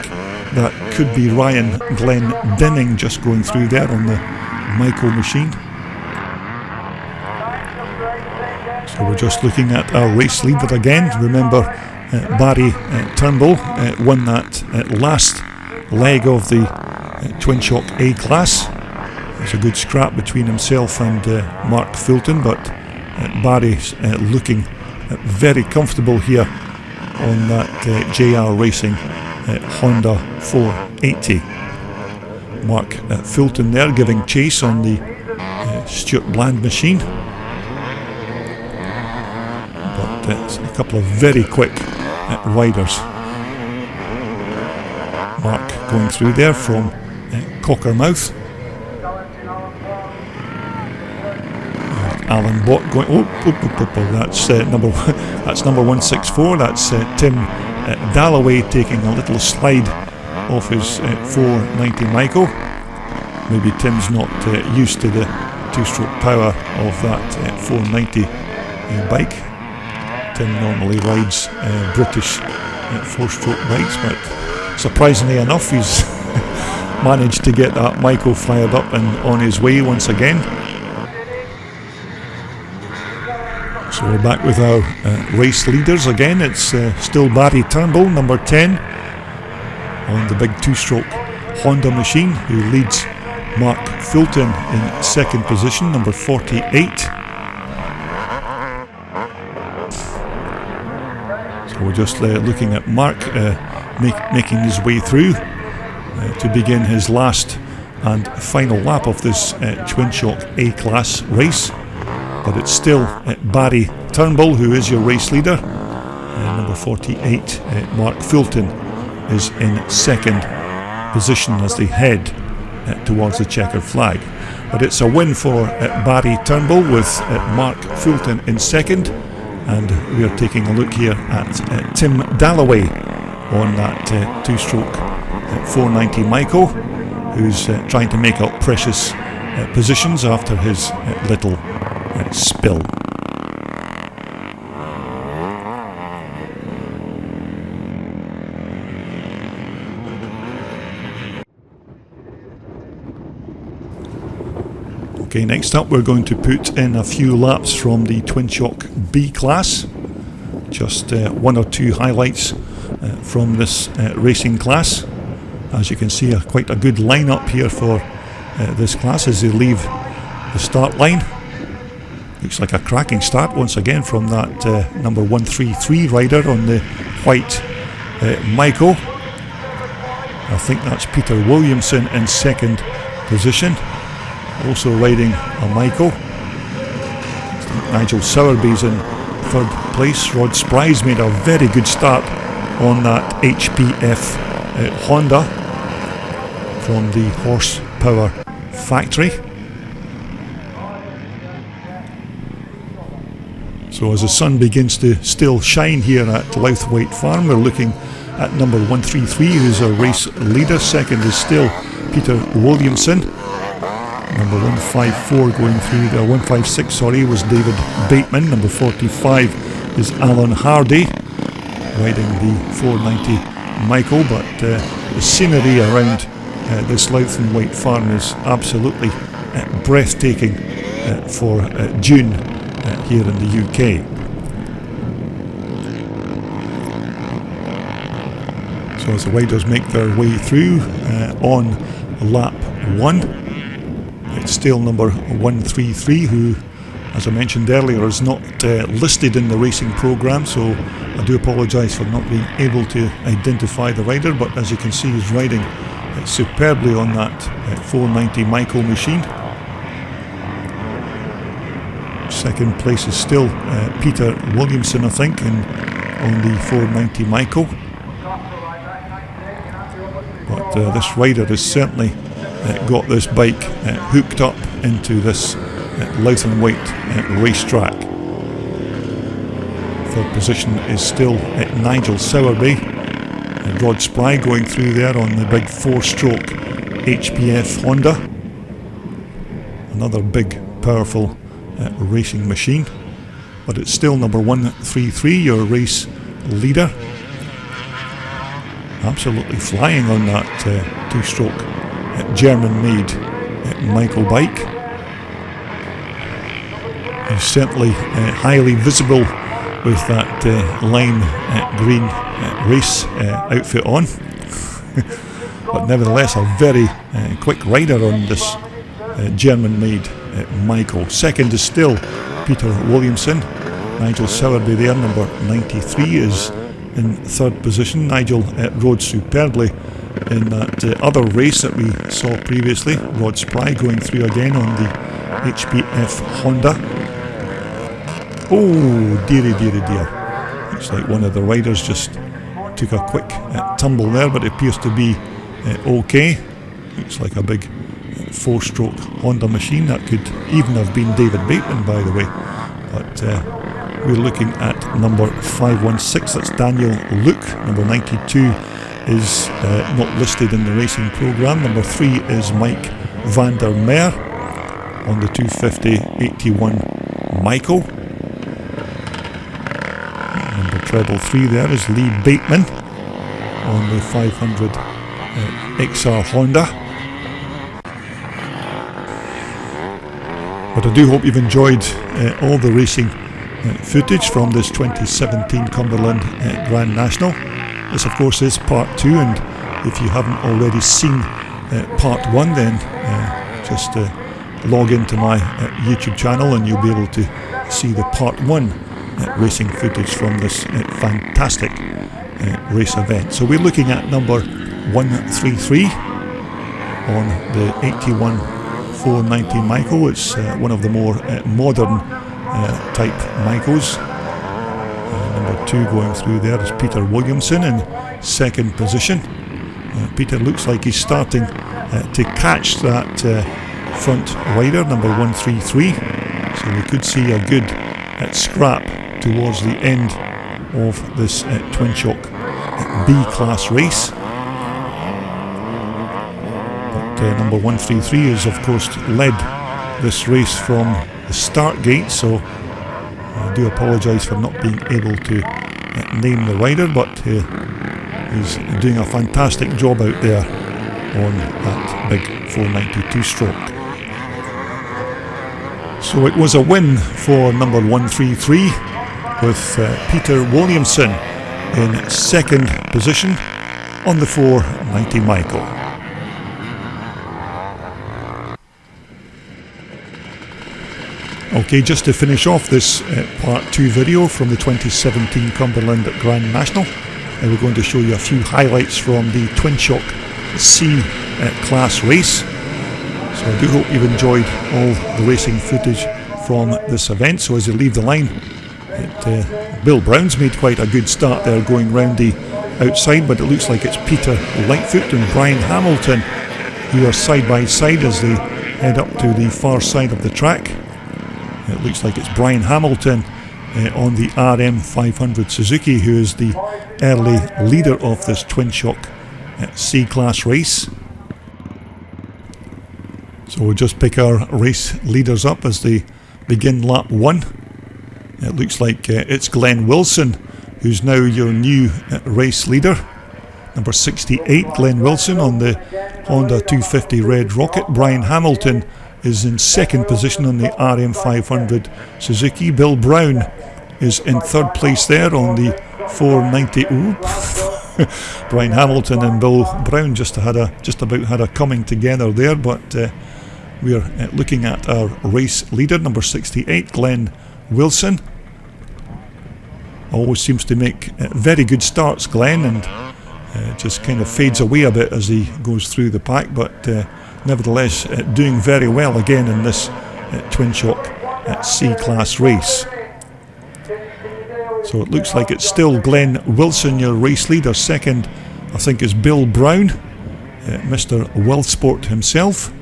Speaker 1: that could be Ryan Glenn Dinning just going through there on the Michael machine. So we're just looking at our race leader again. Remember, Barry Turnbull won that last leg of the Twin Shock A class. There's a good scrap between himself and Mark Fulton, but Barry's looking very comfortable here on that JR Racing Honda 480. Mark Fulton there giving chase on the Stuart Bland machine. But a couple of very quick riders. Mark going through there from Cockermouth. Alan Bott going. That's number 164. That's Tim Dalloway taking a little slide off his 490 Michael. Maybe Tim's not used to the two-stroke power of that 490 bike. Tim normally rides British four-stroke bikes, but surprisingly enough, he's managed to get that Michael fired up and on his way once again. So we're back with our race leaders again. It's still Barry Turnbull, number 10, on the big two-stroke Honda machine, who leads Mark Fulton in second position, number 48. So we're just looking at Mark making his way through to begin his last and final lap of this twin shock A-class race. But it's still Barry Turnbull who is your race leader. Number 48, Mark Fulton, is in second position as they head towards the checkered flag. But it's a win for Barry Turnbull with Mark Fulton in second. And we are taking a look here at Tim Dalloway on that two-stroke 490 Michael, who's trying to make up precious positions after his little spill. Okay, next up we're going to put in a few laps from the twin shock B class. Just one or two highlights from this racing class. As you can see, quite a good lineup here for this class as they leave the start line. Looks like a cracking start once again from that number 133 rider on the white Michael. I think that's Peter Williamson in second position, also riding a Michael. Nigel Sowerby's in third place. Rod Spry's made a very good start on that HPF Honda from the Horsepower factory. So as the sun begins to still shine here at Lownthwaite Farm, we're looking at number 133, who's our race leader. Second is still Peter Williamson. Number 154 going through there, 156 was David Bateman. Number 45 is Alan Hardy, riding the 490 Michael. But the scenery around this Lownthwaite Farm is absolutely breathtaking for June here in the UK. So as the riders make their way through on lap 1, it's still number 133 who, as I mentioned earlier, is not listed in the racing programme, so I do apologise for not being able to identify the rider, but as you can see he's riding superbly on that 490 Michael machine. Second place is still Peter Williamson, I think, on the 490 Michael. But this rider has certainly got this bike hooked up into this Lownthwaite racetrack. Third position is still Nigel Sowerby. Rod Spry going through there on the big four-stroke HPF Honda. Another big, powerful racing machine. But it's still number 133, your race leader. Absolutely flying on that two-stroke German-made Michael bike. He's certainly highly visible with that lime green race outfit on. But nevertheless a very quick rider on this German-made Michael. Second is still Peter Williamson. Nigel Sowerby there, number 93, is in third position. Nigel rode superbly in that other race that we saw previously. Rod Spry going through again on the HBF Honda. Oh, dearie, dearie, dear. Looks like one of the riders just took a quick tumble there, but it appears to be okay. Looks like a big 4-stroke Honda machine. That could even have been David Bateman, by the way. But we're looking at number 516. That's Daniel Luke. Number 92 is not listed in the racing programme. Number 3 is Mike van der Meer. On the 250, 81 Michael. Number treble 3 there is Lee Bateman on the 500 XR Honda. But I do hope you've enjoyed all the racing footage from this 2017 Cumberland Grand National. This of course is part 2, and if you haven't already seen part 1, then just log into my YouTube channel and you'll be able to see the part 1 racing footage from this fantastic race event. So we're looking at number 133 on the 81 490 Michael. It's one of the more modern type Michaels. Number 2 going through there is Peter Williamson in second position. Peter looks like he's starting to catch that front rider, number 133. So we could see a good scrap towards the end of this twin shock B-class race. But number 133 has of course led this race from the start gate, so I do apologise for not being able to name the rider, but he's doing a fantastic job out there on that big 492 stroke. So it was a win for number 133 with Peter Williamson in second position on the 490 Michael. Okay, just to finish off this part 2 video from the 2017 Cumberland Grand National, we're going to show you a few highlights from the Twin Shock C class race. So I do hope you've enjoyed all the racing footage from this event. So as you leave the line, Bill Brown's made quite a good start there going round the outside, but it looks like it's Peter Lightfoot and Brian Hamilton who are side by side as they head up to the far side of the track. It looks like it's Brian Hamilton on the RM500 Suzuki who is the early leader of this Twin Shock C-Class race. So we'll just pick our race leaders up as they begin lap 1. It looks like it's Glenn Wilson who's now your new race leader. Number 68, Glenn Wilson on the Honda 250 Red Rocket. Brian Hamilton is in second position on the RM500 Suzuki. Bill Brown is in third place there on the 490. Brian Hamilton and Bill Brown just about had a coming together there, but we are looking at our race leader, number 68, Glenn Wilson. Always seems to make very good starts, Glenn, and just kind of fades away a bit as he goes through the pack, but nevertheless doing very well again in this Twin Shock C-Class race. So it looks like it's still Glenn Wilson, your race leader. Second, I think, is Bill Brown, Mr. Wellsport himself.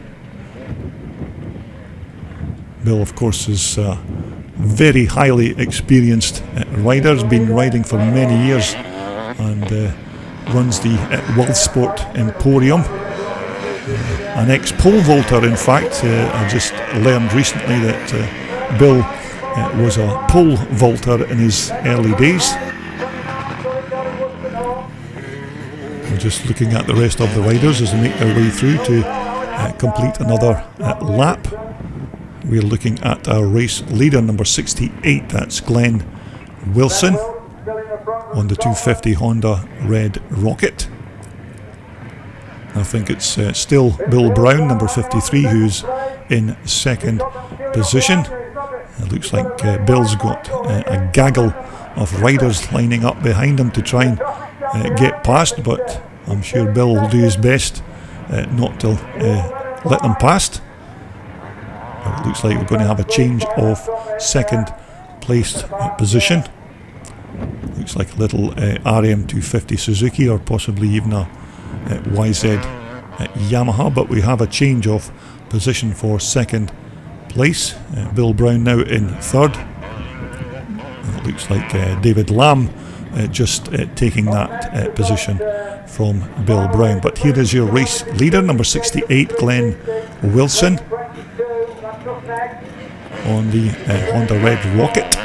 Speaker 1: Bill, of course, is a very highly experienced rider, has been riding for many years and runs the Wellsport Emporium. An ex-pole vaulter, in fact. I just learned recently that Bill was a pole vaulter in his early days. We're just looking at the rest of the riders as they make their way through to complete another lap. We're looking at our race leader, number 68, that's Glenn Wilson on the 250 Honda Red Rocket. I think it's still Bill Brown, number 53, who's in second position. It looks like Bill's got a gaggle of riders lining up behind him to try and get past, but I'm sure Bill will do his best not to let them past. But it looks like we're going to have a change of second place position. Looks like a little RM250 Suzuki, or possibly even a YZ Yamaha, but we have a change of position for second place. Bill Brown now in third. It looks like David Lamb just taking that position from Bill Brown. But here is your race leader, number 68, Glenn Wilson, on the Honda Red Rocket,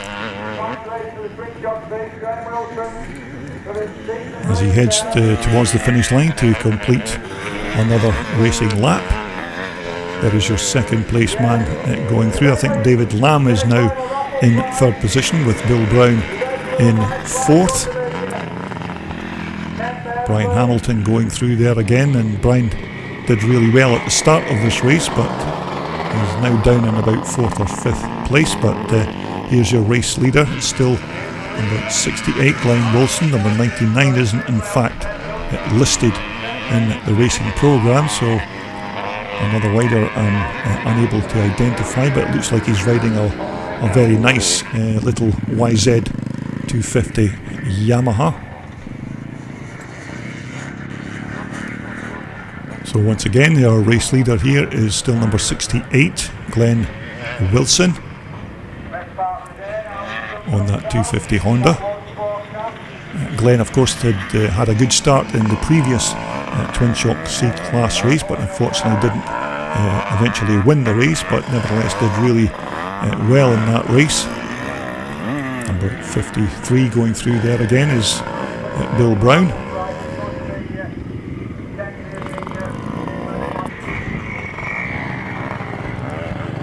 Speaker 1: as he heads towards the finish line to complete another racing lap. There is your second place man going through. I think David Lamb is now in third position, with Bill Brown in fourth. Brian Hamilton going through there again, and Brian did really well at the start of this race, but is now down in about fourth or fifth place. But here's your race leader. It's still number 68, Glenn Wilson. Number 99 isn't in fact listed in the racing programme, so another rider I'm unable to identify, but it looks like he's riding a very nice little YZ 250 Yamaha. So once again, our race leader here is still number 68, Glenn Wilson, on that 250 Honda. Glenn, of course, had a good start in the previous Twin Shock C-Class race, but unfortunately didn't eventually win the race, but nevertheless did really well in that race. Number 53 going through there again is Bill Brown.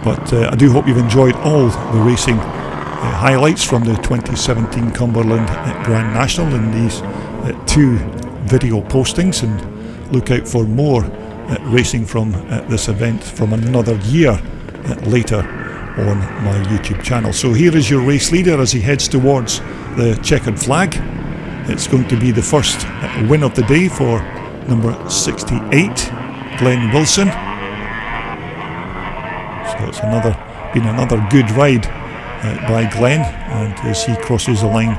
Speaker 1: But I do hope you've enjoyed all the racing highlights from the 2017 Cumberland Grand National in these two video postings, and look out for more racing from this event from another year later on my YouTube channel. So here is your race leader as he heads towards the checkered flag. It's going to be the first win of the day for number 68, Glenn Wilson. So it's been another good ride by Glenn, and as he crosses the line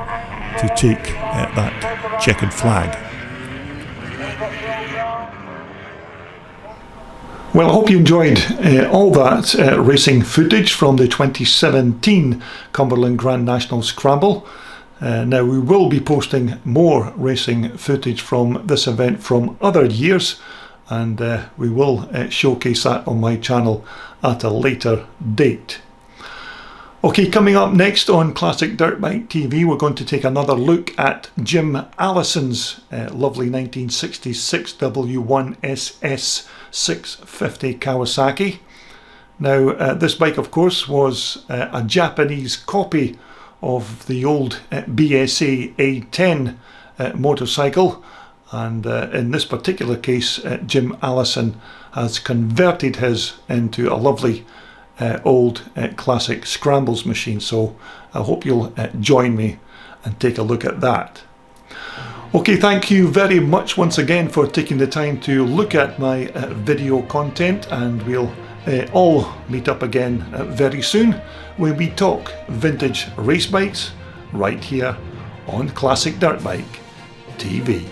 Speaker 1: to take that checkered flag. Well, I hope you enjoyed all that racing footage from the 2017 Cumberland Grand National Scramble. Now we will be posting more racing footage from this event from other years, and we will showcase that on my channel at a later date. Okay, coming up next on Classic Dirt Bike TV, we're going to take another look at Jim Allison's lovely 1966 W1SS 650 Kawasaki. Now, this bike, of course, was a Japanese copy of the old BSA A10 motorcycle, and in this particular case, Jim Allison has converted his into a lovely old classic scrambles machine. So I hope you'll join me and take a look at that. Okay, thank you very much once again for taking the time to look at my video content, and we'll all meet up again very soon when we talk vintage race bikes right here on Classic Dirt Bike TV.